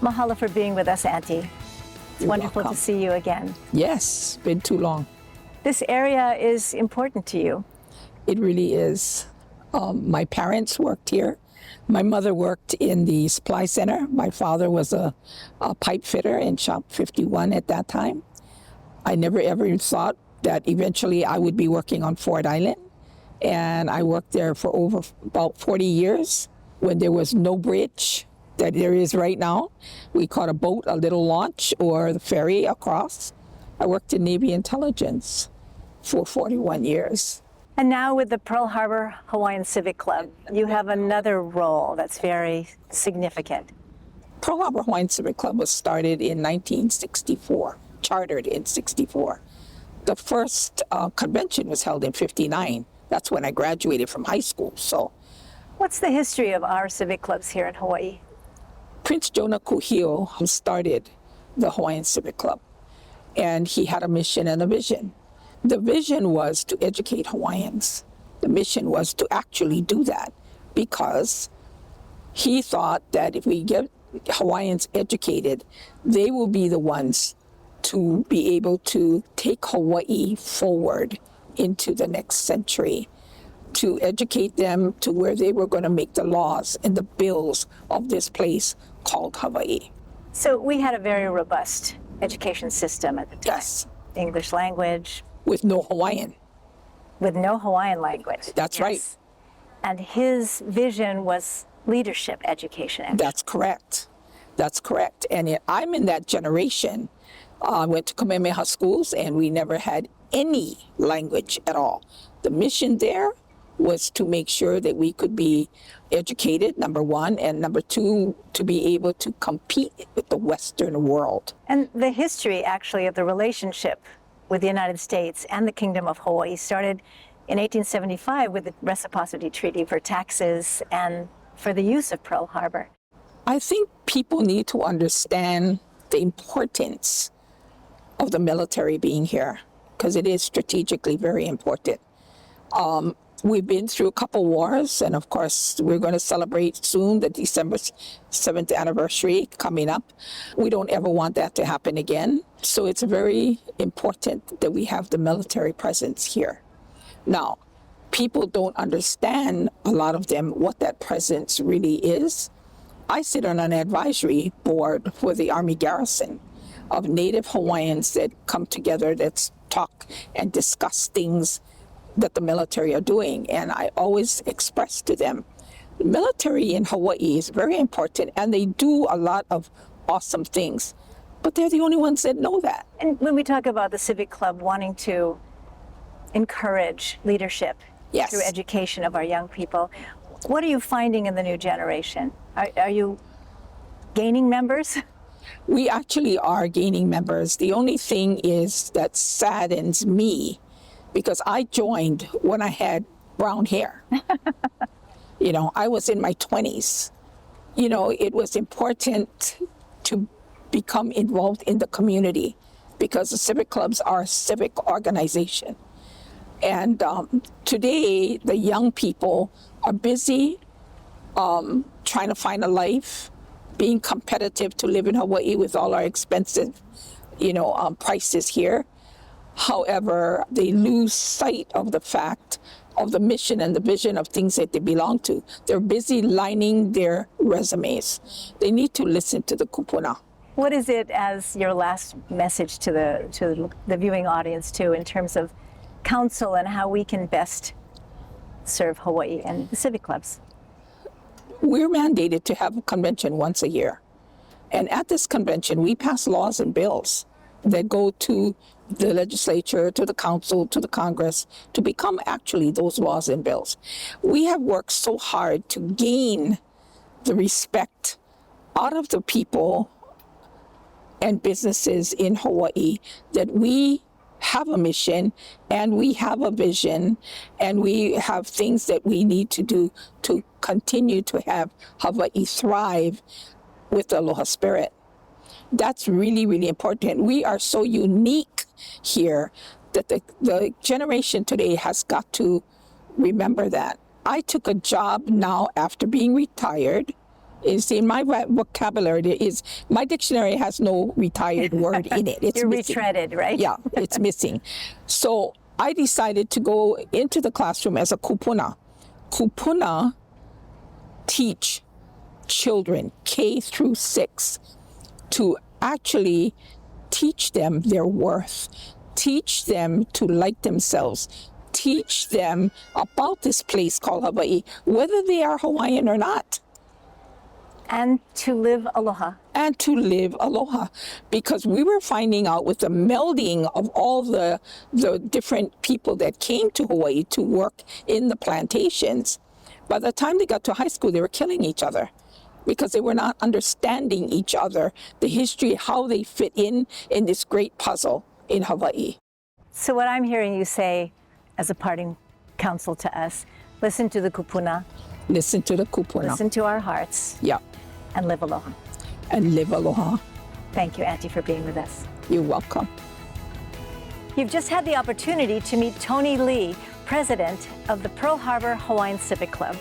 Mahalo for being with us, Auntie. It's wonderful to see you again. Yes, been too long. This area is important to you. It really is. My parents worked here. My mother worked in the supply center. My father was a pipe fitter in Shop 51 at that time. I never ever thought that eventually I would be working on Ford Island. And I worked there for over about 40 years when there was no bridge that there is right now. We caught a boat, a little launch, or the ferry across. I worked in Navy intelligence for 41 years. And now with the Pearl Harbor Hawaiian Civic Club, you have another role that's very significant. Pearl Harbor Hawaiian Civic Club was started in 1964, chartered in 64. The first convention was held in 59. That's when I graduated from high school. So, what's the history of our civic clubs here in Hawaii? Prince Jonah Kuhio started the Hawaiian Civic Club, and he had a mission and a vision. The vision was to educate Hawaiians. The mission was to actually do that because he thought that if we get Hawaiians educated, they will be the ones to be able to take Hawaii forward into the next century, to educate them to where they were going to make the laws and the bills of this place called Hawaii. So we had a very robust education system at the time. Yes. English language. With no Hawaiian. With no Hawaiian language. That's right. And his vision was leadership education. That's correct. That's correct. And I'm in that generation. I went to Kamehameha schools and we never had any language at all. The mission there was to make sure that we could be educated, number one, and number two, to be able to compete with the Western world. And the history, actually, of the relationship with the United States and the Kingdom of Hawaii started in 1875 with the Reciprocity Treaty for taxes and for the use of Pearl Harbor. I think people need to understand the importance of the military being here, because it is strategically very important. We've been through a couple wars, and of course, we're going to celebrate soon the December 7th anniversary coming up. We don't ever want that to happen again. So it's very important that we have the military presence here. Now, people don't understand, a lot of them, what that presence really is. I sit on an advisory board for the Army Garrison of Native Hawaiians that come together, that talk and discuss things that the military are doing. And I always express to them, the military in Hawaii is very important and they do a lot of awesome things, but they're the only ones that know that. And when we talk about the Civic Club wanting to encourage leadership through education of our young people, what are you finding in the new generation? Are you gaining members? We actually are gaining members. The only thing is that saddens me, because I joined when I had brown hair. You know, I was in my 20s. You know, it was important to become involved in the community because the civic clubs are a civic organization. And today, the young people are busy trying to find a life, being competitive to live in Hawaii with all our expensive, prices here. However, they lose sight of the fact of the mission and the vision of things that they belong to. They're busy lining their resumes. They need to listen to the kupuna. What is it as your last message to the viewing audience too, in terms of counsel and how we can best serve Hawaii and the civic clubs? We're mandated to have a convention once a year. And at this convention, we pass laws and bills that go to the legislature, to the council, to the Congress, to become actually those laws and bills. We have worked so hard to gain the respect out of the people and businesses in Hawaii that we have a mission and we have a vision and we have things that we need to do to continue to have Hawaii thrive with the aloha spirit. That's really, really important. We are so unique here that the generation today has got to remember that. I took a job now after being retired is in my vocabulary. My dictionary has no retired word in it. It's You're missing. retreaded, right? Yeah, it's missing. So I decided to go into the classroom as a kupuna. Kupuna teach children K through 6 to actually teach them their worth, teach them to like themselves, teach them about this place called Hawaii, whether they are Hawaiian or not. And to live aloha. And to live aloha, because we were finding out with the melding of all the different people that came to Hawaii to work in the plantations, by the time they got to high school, they were killing each other because they were not understanding each other, the history, how they fit in this great puzzle in Hawaii. So what I'm hearing you say as a parting counsel to us, listen to the kupuna. Listen to the kupuna. Listen to our hearts. Yeah. And live aloha. And live aloha. Thank you, Auntie, for being with us. You're welcome. You've just had the opportunity to meet Toni Lee, president of the Pearl Harbor Hawaiian Civic Club.